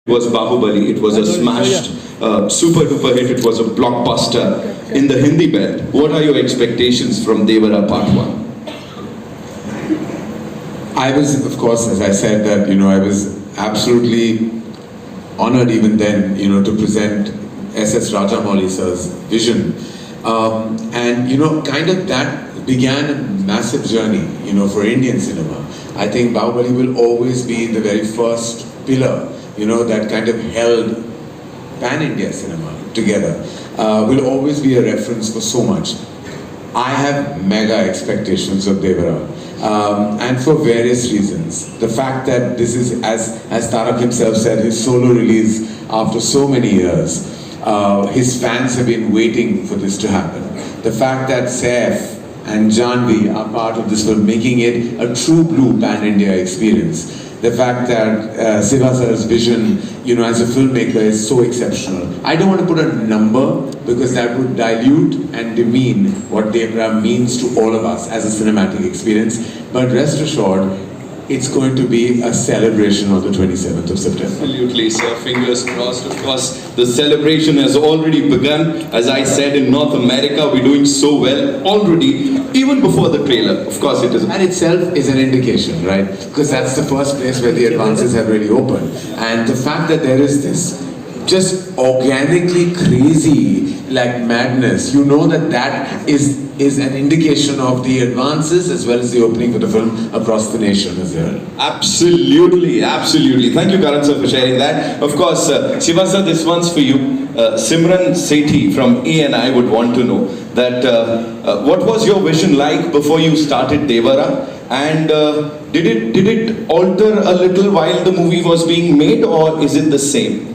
Was Bahubali. It was a smashed, super duper hit. It was a blockbuster in the Hindi belt. What are your expectations from Devara Part 1? I was, of course, as I said, that, I was absolutely honored even then, to present S.S. Rajamouli sir's vision. And, kind of that began a massive journey, for Indian cinema. I think Bahubali will always be the very first pillar that kind of held pan-India cinema together, will always be a reference for so much. I have mega expectations of Devara, and for various reasons. The fact that this is, as Tarak himself said, his solo release after so many years. His fans have been waiting for this to happen. The fact that Saif and Janhvi are part of this film, making it a true blue pan-India experience. The fact that Siva sir's vision, as a filmmaker is so exceptional. I don't want to put a number because that would dilute and demean what Devara means to all of us as a cinematic experience. But rest assured, it's going to be a celebration on the 27th of September. Absolutely, sir. Fingers crossed. Of course, the celebration has already begun. As I said, in North America, we're doing so well already, even before the trailer. Of course, it is. That itself is an indication, right? Because that's the first place where the advances have really opened. And the fact that there is this just organically crazy, like madness, that is an indication of the advances as well as the opening for the film across the nation as well. Absolutely, absolutely. Thank you, Karan sir, for sharing that. Of course, Siva sir, this one's for you. Simran Sethi from ANI would want to know that what was your vision like before you started Devara? And did it alter a little while the movie was being made, or is it the same?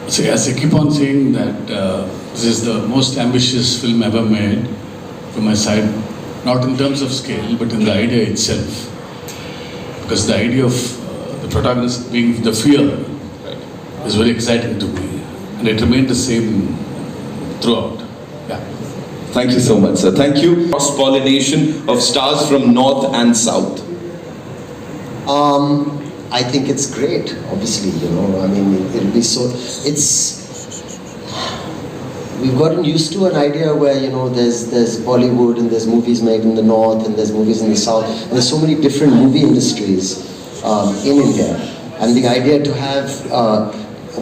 See, as I keep on saying that this is the most ambitious film ever made from my side, not in terms of scale, but in the idea itself. Because the idea of the protagonist being the fear is very exciting to me, and it remained the same throughout. Yeah. Thank you so much, sir. Thank you. Cross-pollination of stars from north and south. I think it's great, obviously, it'll be so, we've gotten used to an idea where, there's Bollywood and there's movies made in the north and there's movies in the south. And there's so many different movie industries in India. And the idea to have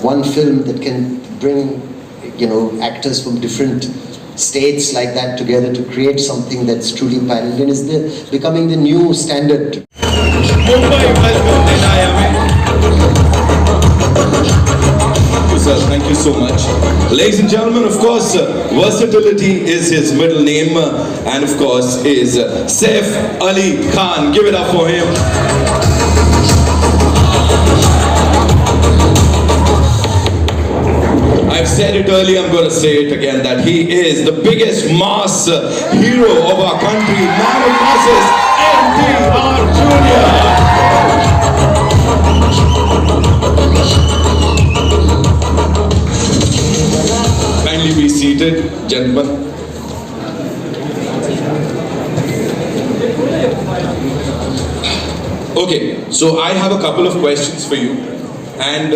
one film that can bring, actors from different states like that together to create something that's truly pan-Indian is becoming the new standard. Thank you so much. Ladies and gentlemen, of course, versatility is his middle name, and of course is Saif Ali Khan. Give it up for him. I've said it earlier, I'm going to say it again, that he is the biggest mass hero of our country, man of masses, NTR Jr. Kindly be seated, gentlemen. Okay, so I have a couple of questions for you. And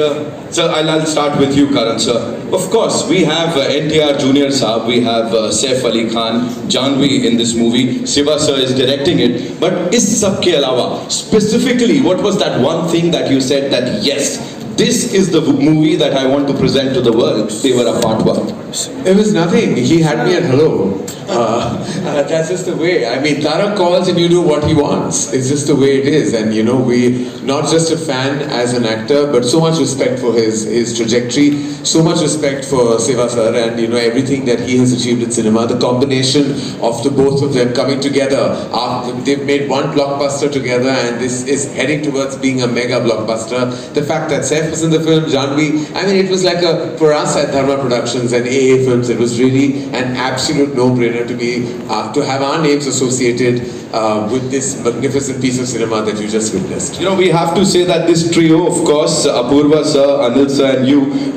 sir, I'll start with you, Karan sir. Of course, we have NTR Junior Saab, we have Saif Ali Khan, Janhvi in this movie. Siva sir is directing it. But is sabke alawa, specifically, what was that one thing that you said that yes, this is the movie that I want to present to the world, Devara Part 1? It was nothing. He had me at hello. That's just the way. Tarak calls and you do what he wants. It's just the way it is. And we, not just a fan as an actor, but so much respect for his trajectory, so much respect for Siva sir and everything that he has achieved in cinema. The combination of the both of them coming together. They've made one blockbuster together, and this is heading towards being a mega blockbuster. The fact that Saif was in the film, Janhvi, it was like for us at Dharma Productions and AA Films, it was really an absolute no-brainer to have our names associated with this magnificent piece of cinema that you just witnessed. You know, we have to say that this trio, of course, Apurva sir, Anil sir, and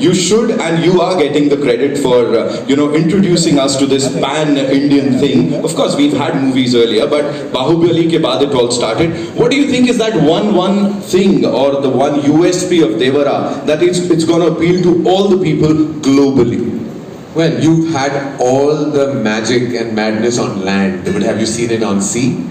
you should and you are getting the credit for, introducing us to this pan-Indian thing. Of course, we've had movies earlier, but Bahubali ke baad it all started. What do you think is that one thing or the one USP of Devara that it's going to appeal to all the people globally? Well, you've had all the magic and madness on land, but have you seen it on sea?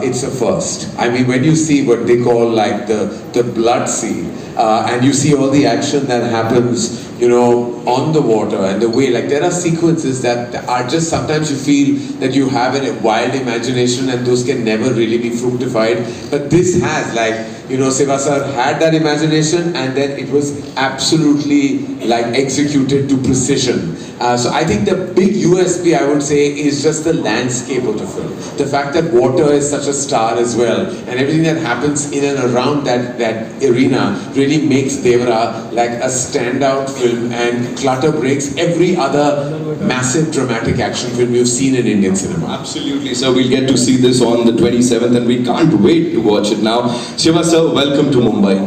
It's a first. I mean, when you see what they call like the blood sea, and you see all the action that happens, on the water and the way, like there are sequences that are just, sometimes you feel that you have a wild imagination and those can never really be fructified. But this has, Siva sir had that imagination and then it was absolutely executed to precision. So I think the big USP, I would say, is just the landscape of the film. The fact that water is such a star as well, and everything that happens in and around that arena really makes Devara like a standout film and clutter breaks every other massive dramatic action film you've seen in Indian cinema. Absolutely, sir. We'll get to see this on the 27th and we can't wait to watch it now. Shiva sir, welcome to Mumbai.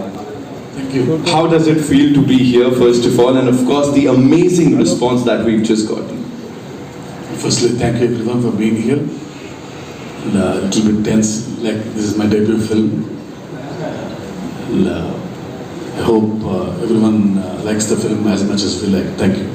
Thank you. How does it feel to be here, first of all, and of course the amazing response that we've just gotten? Firstly, thank you everyone for being here. And, a little bit tense, like this is my debut film. And, I hope everyone likes the film as much as we like. Thank you.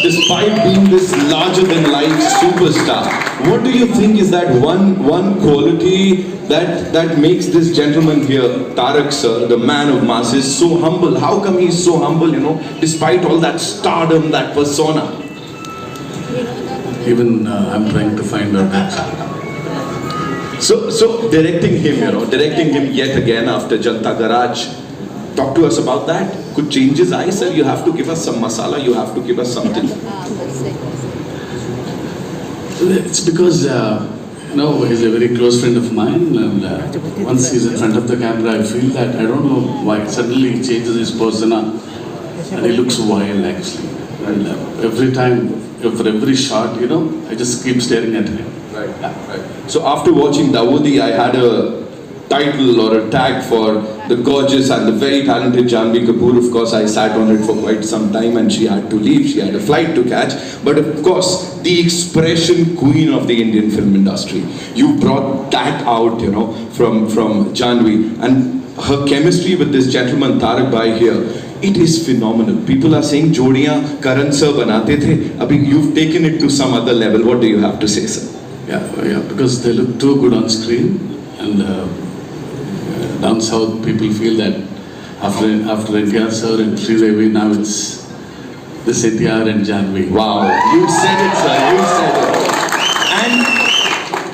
Despite being this larger-than-life superstar, what do you think is that one quality that makes this gentleman here, Tarak sir, the man of masses, so humble? How come he's so humble, despite all that stardom, that persona? Even I'm trying to find out that. So directing him yet again after Janta Garage. Talk to us about that. Could change his eyes, sir? You have to give us some masala, you have to give us something. It's because, he's a very close friend of mine, and once he's in front of the camera, I feel that, I don't know why, suddenly he changes his persona, and he looks wild actually. And every time, for every shot, I just keep staring at him. Right. So after watching Dawoodi, I had a title or a tag for the gorgeous and the very talented Janhvi Kapoor. Of course, I sat on it for quite some time and she had to leave. She had a flight to catch. But of course, the expression queen of the Indian film industry. You brought that out, from Janhvi. And her chemistry with this gentleman, Tarak Bhai here, it is phenomenal. People are saying, Jodiyan Karan sir banate the. Abhi, you've taken it to some other level. What do you have to say, sir? Yeah, because they look too good on screen. And down south, people feel that after NTR sir and Sridevi, now it's this NTR and Janhvi. Wow, you said it, sir. You said it. And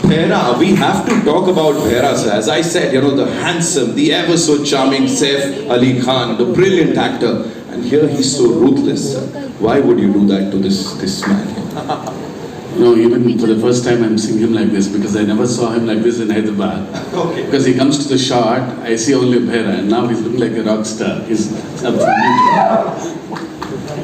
Bhera, we have to talk about Bhera, sir. As I said, the handsome, the ever so charming Saif Ali Khan, the brilliant actor, and here he's so ruthless, sir. Why would you do that to this man? Even for the first time I'm seeing him like this because I never saw him like this in Hyderabad. Okay. Because he comes to the shot, I see only Bhera, and now he's looking like a rock star. He's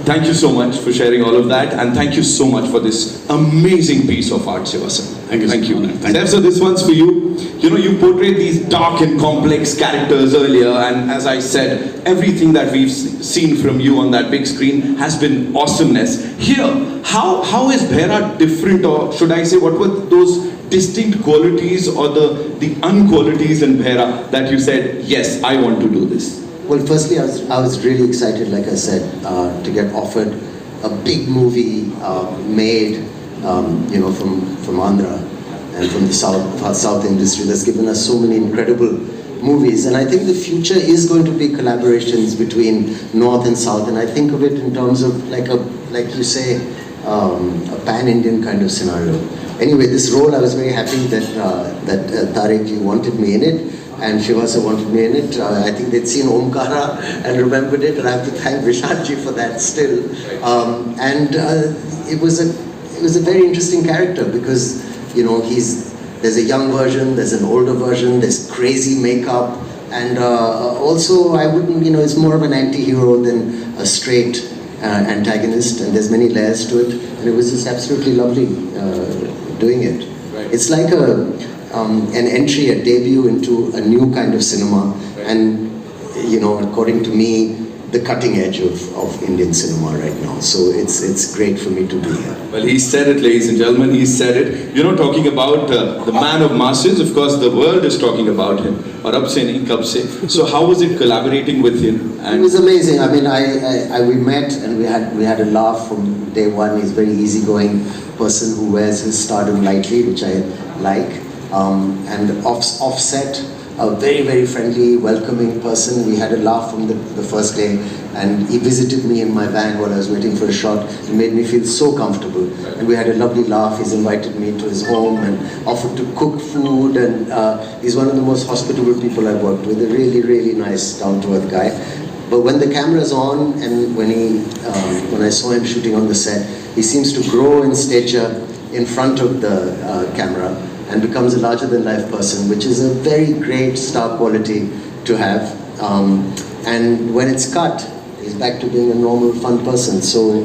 Thank you so much for sharing all of that, and thank you so much for this amazing piece of art, Shiva sir. Thank you. Saif, so this one's for you. You portrayed these dark and complex characters earlier, and as I said, everything that we've seen from you on that big screen has been awesomeness. Here, how is Bhera different, or should I say, what were those distinct qualities or the unqualities in Bhera that you said, yes, I want to do this? Well, firstly, I was really excited, like I said, to get offered a big movie made, from Andhra and from the South industry that's given us so many incredible movies. And I think the future is going to be collaborations between North and South. And I think of it in terms of like you say, a pan-Indian kind of scenario. Anyway, this role, I was very happy that Tarak ji wanted me in it. And Shivasa wanted me in it. I think they'd seen Omkara and remembered it, and I have to thank Vishal for that still. It was a very interesting character because there's a young version, there's an older version, there's crazy makeup, and also I wouldn't, it's more of an anti-hero than a straight antagonist, and there's many layers to it, and it was just absolutely lovely doing it. Right. It's like an entry, a debut into a new kind of cinema, and according to me, the cutting edge of Indian cinema right now. So it's great for me to be here. Well, he said it, ladies and gentlemen, he said it. Talking about the man of masses, of course, the world is talking about him. Aur ab se nahi, kab se. So how was it collaborating with him? It was amazing. I mean, we met and we had a laugh from day one. He's a very easygoing person who wears his stardom lightly, which I like. And offset, a very, very friendly, welcoming person. We had a laugh from the first day, and he visited me in my van while I was waiting for a shot. He made me feel so comfortable, and we had a lovely laugh. He's invited me to his home and offered to cook food, and he's one of the most hospitable people I've worked with. A really, really nice, down-to-earth guy. But when the camera's on, and when I saw him shooting on the set, he seems to grow in stature in front of the camera, and becomes a larger-than-life person, which is a very great star quality to have. And when it's cut, he's back to being a normal, fun person. So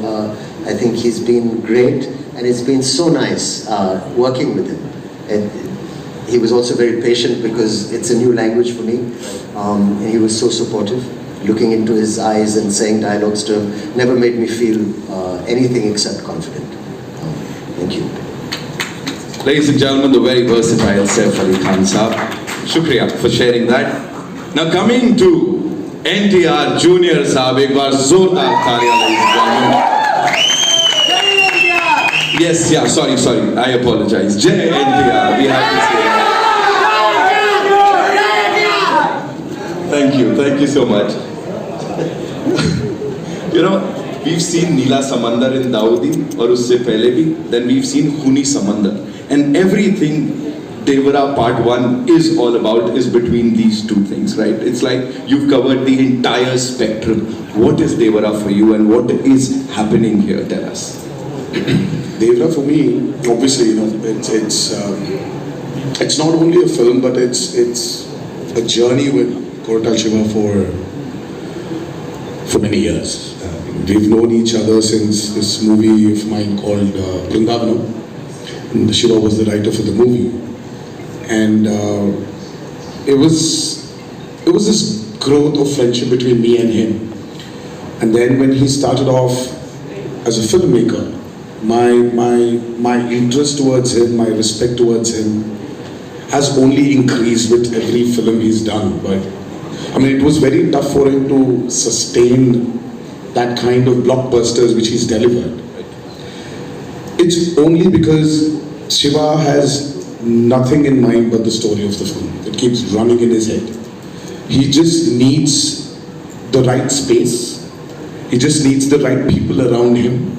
I think he's been great, and it's been so nice working with him. And he was also very patient because it's a new language for me, and he was so supportive. Looking into his eyes and saying dialogues to him never made me feel anything except confident. Thank you. Ladies and gentlemen, the very versatile Saif Ali Khan Saab. Shukriya for sharing that. Now coming to NTR Junior Saab, ek baar zordar taaliyan, ladies and gentlemen. Yes, yeah, sorry, I apologize. Jai NTR, we have to say that. Thank you so much. We've seen Neela Samandar in Dawoodi, aur usse pehle bhi, then we've seen Khuni Samandar. And everything Devara Part 1 is all about is between these two things, right? It's like you've covered the entire spectrum. What is Devara for you, and what is happening here? Tell us. Devara for me, obviously, it's not only a film, but it's a journey with Koratal Shiva for many years. We've known each other since this movie of mine called Vrindavanam. And Shiva was the writer for the movie, and it was this growth of friendship between me and him. And then when he started off as a filmmaker, my interest towards him, my respect towards him, has only increased with every film he's done. But I mean, it was very tough for him to sustain that kind of blockbusters which he's delivered. It's only because Shiva has nothing in mind but the story of the film. It keeps running in his head. He just needs the right space. He just needs the right people around him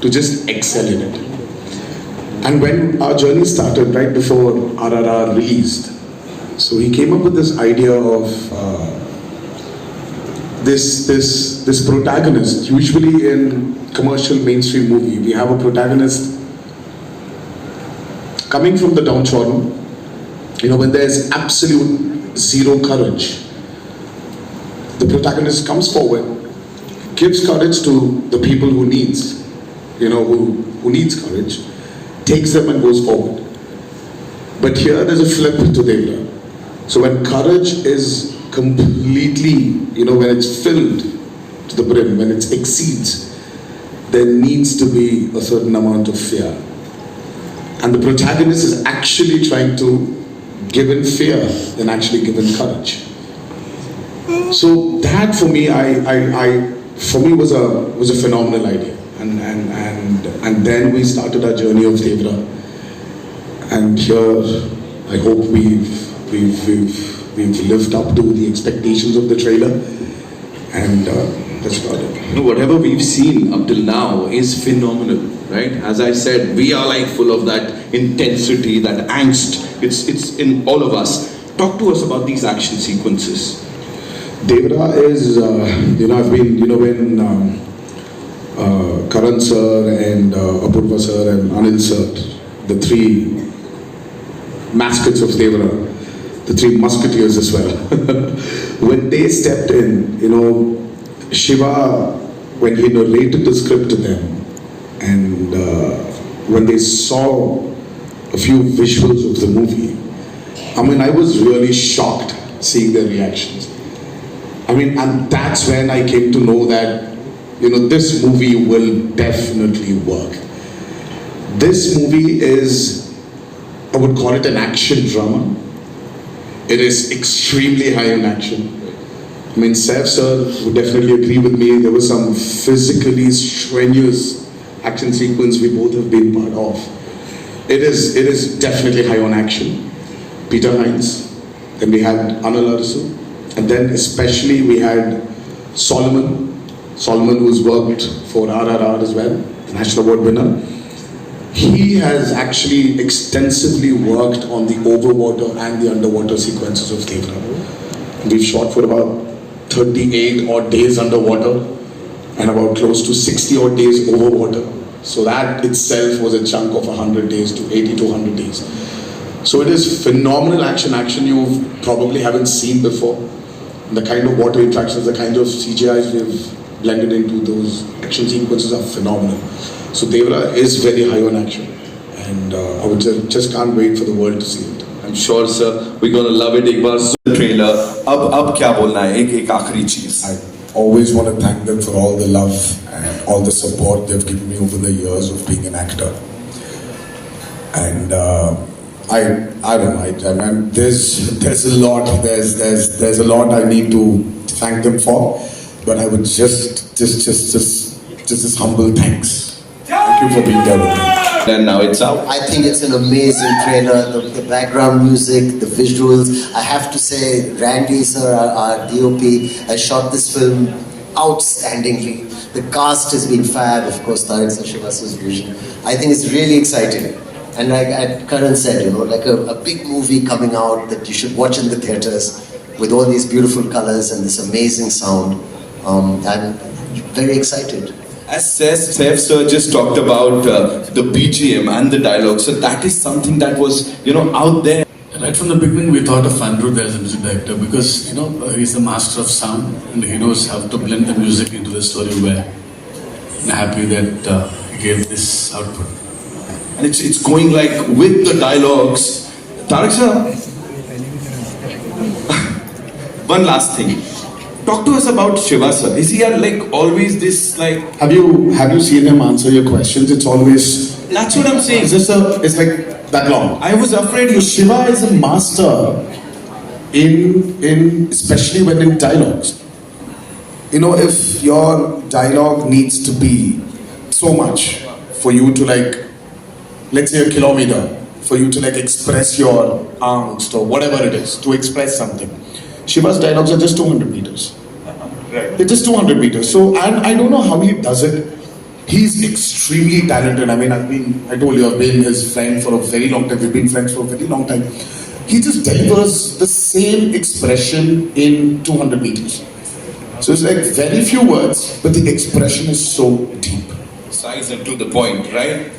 to just excel in it. And when our journey started, right before RRR released, so he came up with this idea of this protagonist. Usually in commercial mainstream movie, we have a protagonist coming from the downtrodden, when there's absolute zero courage. The protagonist comes forward, gives courage to the people who needs courage, takes them and goes forward. But here there's a flip to Devara. So when courage is completely, when it's filled to the brim, when it exceeds, there needs to be a certain amount of fear. And the protagonist is actually trying to give in fear than actually give in courage. So that for me, was a phenomenal idea. And then we started our journey of Devara. And here, I hope we've lived up to the expectations of the trailer. And that's about it. Whatever we've seen up till now is phenomenal, right? As I said, we are like full of that intensity, that angst. It's in all of us. Talk to us about these action sequences. Devara is, I've been, when Karan sir and Apurva sir and Anil sir, the three mascots of Devara, the three musketeers as well. When they stepped in, Shiva, when he narrated the script to them, and when they saw a few visuals of the movie, I mean, I was really shocked seeing their reactions. I mean, and that's when I came to know that, you know, this movie will definitely work. This movie is, I would call it an action drama. It is extremely high in action. I mean, Saif sir would definitely agree with me. There was some physically strenuous action sequence we both have been part of. It is definitely high on action. Peter Hines, then we had Anil Arasu, and then especially we had Solomon, who's worked for RRR as well, National Award winner. He has actually extensively worked on the overwater and the underwater sequences of Devara. We've shot for about 38 odd days underwater and about close to 60 odd days overwater. So that itself was a chunk of 100 days to 80 to 100 days. So it is phenomenal action you probably haven't seen before. The kind of water interactions, the kind of CGIs we've blended into those action sequences are phenomenal. So Devara is very high on action, and I would just can't wait for the world to see it. I'm sure, sir, we're gonna love it. एक बार trailer. अब क्या बोलना है? एक आखिरी चीज. I always want to thank them for all the love and all the support they've given me over the years of being an actor. And I don't know. I mean, there's a lot. There's a lot I need to thank them for, but I would just this humble thanks. Thank you for being there with me. And now it's out. I think it's an amazing trailer. The background music, the visuals. I have to say, Randy sir, our DOP, has shot this film outstandingly. The cast has been fab. Of course, Tarik Sashivas's vision. I think it's really exciting. And like Karan said, you know, like a big movie coming out that you should watch in the theaters with all these beautiful colors and this amazing sound. I'm very excited. As Saif sir just talked about the BGM and the dialogue, so that is something that was, you know, out there. Right from the beginning, we thought of Anirudh as a music director because, you know, he's the master of sound and he knows how to blend the music into the story well. I'm happy that he gave this output. And it's going like with the dialogues. Tarik sir, one last thing. Talk to us about Shiva sir. Is he like always this like? Have you seen him answer your questions? It's always. That's what I'm saying. It's like that long. I was afraid you. Shiva is a master in especially when in dialogues. You know, if your dialogue needs to be so much for you to like, let's say a kilometer, for you to like express your angst or whatever it is, to express something. Shiva's dialogues are just 200 meters. Right. They're just 200 meters. So, and I don't know how he does it. He's extremely talented. I mean, I told you, I've been his friend for a very long time. We've been friends for a very long time. He just delivers the same expression in 200 meters. So it's like very few words, but the expression is so deep. Precise and to the point, right?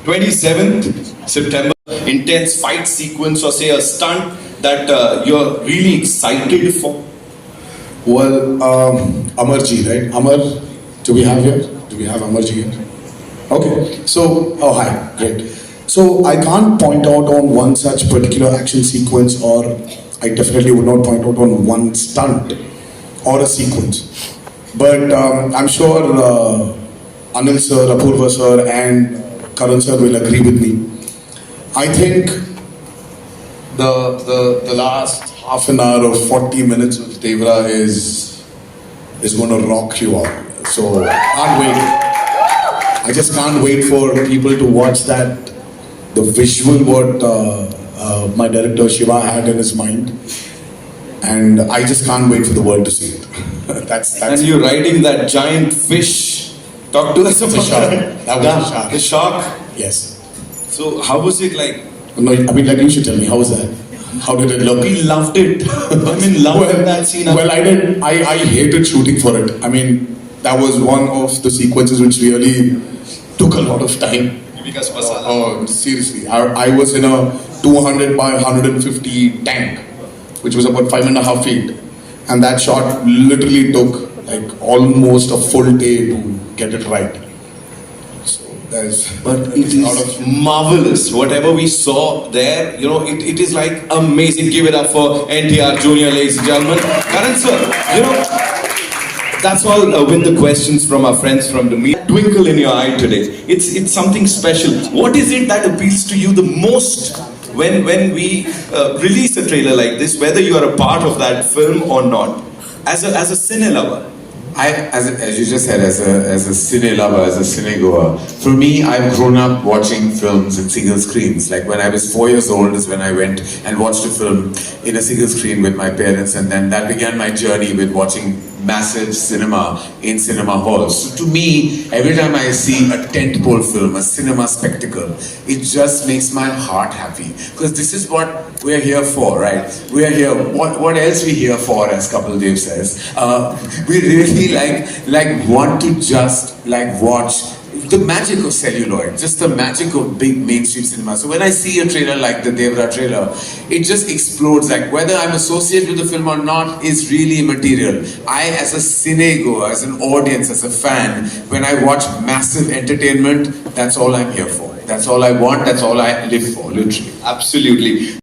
27th September, intense fight sequence or say a stunt that you're really excited for? Well, Amarji, right? Amar, do we have here? Do we have Amarji here? Okay, so, oh hi, great. So I can't point out on one such particular action sequence, or I definitely would not point out on one stunt or a sequence. But I'm sure Anil sir, Apurva sir and Karan sir will agree with me. I think the last half an hour or 40 minutes of Devara is going to rock you out. So I can't wait. I just can't wait for people to watch that. The visual what my director Shiva had in his mind, and I just can't wait for the world to see it. that's and you're riding that giant fish. Talk to us about the shark. That was the shark. The shark. Yes. So how was it like? No, I mean, like you should tell me, how was that? How did it look? We loved it. I mean, loved that scene. Well, I hated shooting for it. I mean, that was one of the sequences which really took a lot of time. Oh, seriously. I was in a 200 by 150 tank, which was about 5.5 feet. And that shot literally took like almost a full day to get it right. So That is, But it is marvelous. Whatever we saw there, you know, it is like amazing. Give it up for NTR Junior, ladies and gentlemen. Karan sir, you know, that's all with the questions from our friends from the media. Twinkle in your eye today. It's something special. What is it that appeals to you the most when we release a trailer like this, whether you are a part of that film or not, as a cine lover? As you just said, as a cine lover, as a cine goer, for me, I've grown up watching films in single screens. Like when I was 4 years old is when I went and watched a film in a single screen with my parents, and then that began my journey with watching massive cinema in cinema halls. So to me, every time I see a tentpole film, a cinema spectacle, it just makes my heart happy. Because this is what we're here for, right? We are here, what else we here for, as Kapil Dev says? We really like want to just like watch the magic of celluloid, just the magic of big mainstream cinema. So when I see a trailer like the Devara trailer, it just explodes. Like whether I'm associated with the film or not is really immaterial. I, as a cine goer, as an audience, as a fan, when I watch massive entertainment, that's all I'm here for. That's all I want, that's all I live for, literally. Absolutely.